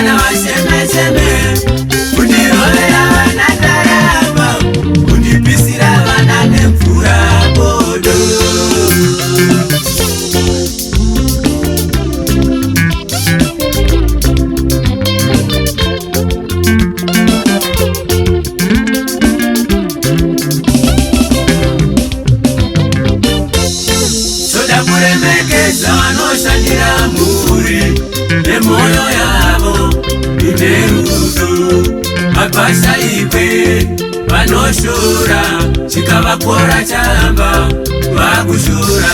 vana vaseme-seme, kundirovera vana ndarama, kundipisira vana nemvura bodo. Soda kuremekeza vanoshandira muri nemoyo yavo ine rudo, mabasa ikwe vanoshora chikavakora chamba vakushora.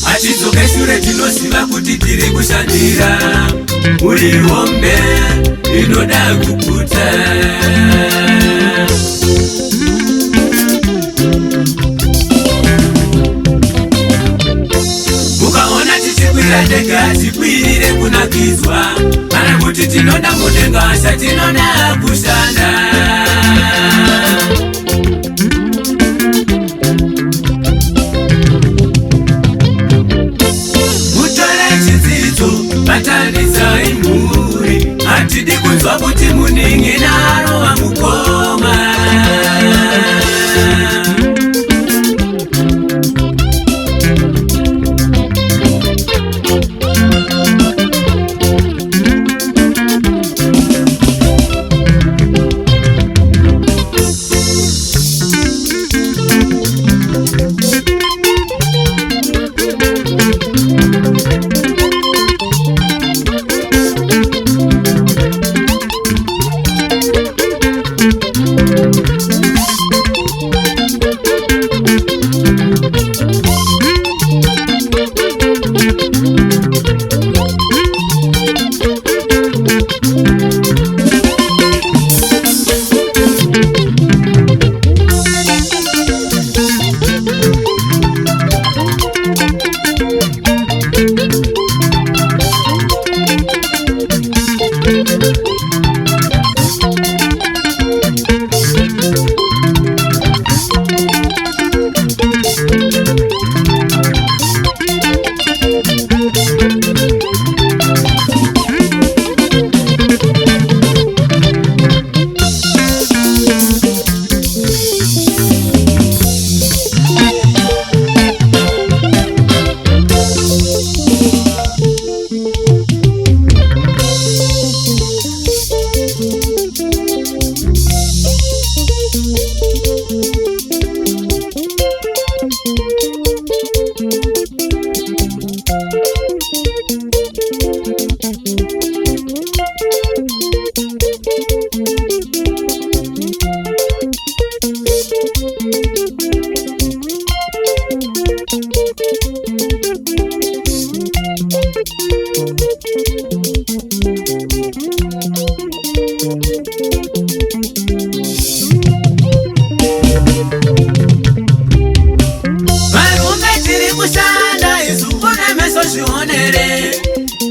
Achidzoke shure tinoziva kuti tiri kushandira muri hombe inoda kukuta. Mukaona tichikwira ndega tikwirire kunakidzwa, kana kuti tinoda mudenga satinoda kushanda. Mutore chidzidzo vatandidzai mhuri, hatidi kunzwa kuti muningi narova mukoma.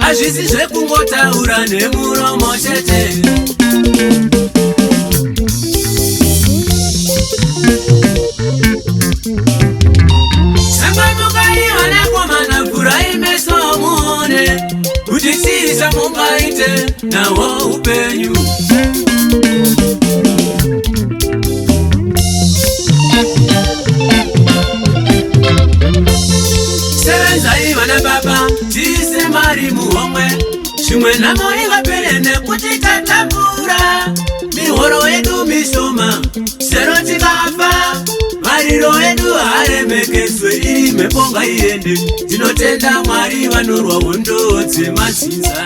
Hazvisi zvekungotaura nemuromo chete. Sanganukai vanakomana mvurai meso muone, kuti chii chamungaite nawo upenyu. Sevenzai vana baba, tiise mari muhomwe, zvimwe nhamo ingapere nekuti tatambura. Mihoro yedu mishoma, sero tikafa, mariro edu haremekedzwe, iri mhepo ngaiende. Tinotenda Mwari vanorwa hondo dzematsinza.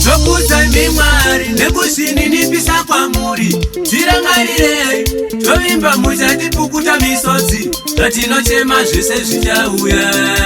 Tokudzai Mwari nekuzvininipisa kwamuri, tirangarirei tovimba muchatipukuta misodzi, zvatinochema zvese zvichauya.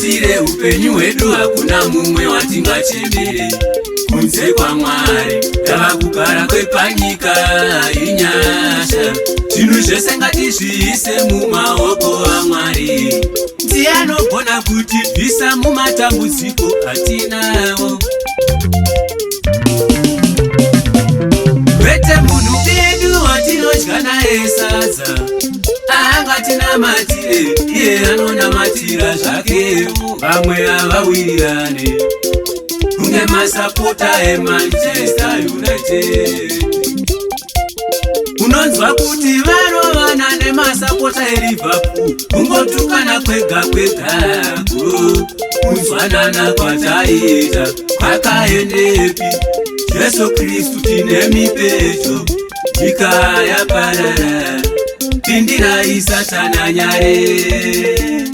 tinamatire upenyu hwedu hakuna mumwe watingachemere kunze kwaMwari. Tava kugara kwepanyika inyasha, zvinhu zvese ngatizviise mumaoko aMwari. Ndiye anogona kutibvisa mumatambudziko atinawo. Kwete munhu bedu watinodya naye sadza, angatinamatire, iye anonamatira zvakewo. Vamwe havawirirane kunge masapota eManchester United. Unonzwa kuti varovana nemasapota eLiverpool, kungotukana kwega kwegako. Kunzwanana kwataita kwakaendepi? Jesu Kristu tinemi pecho, nyika yaparara, tindira Satana nyare.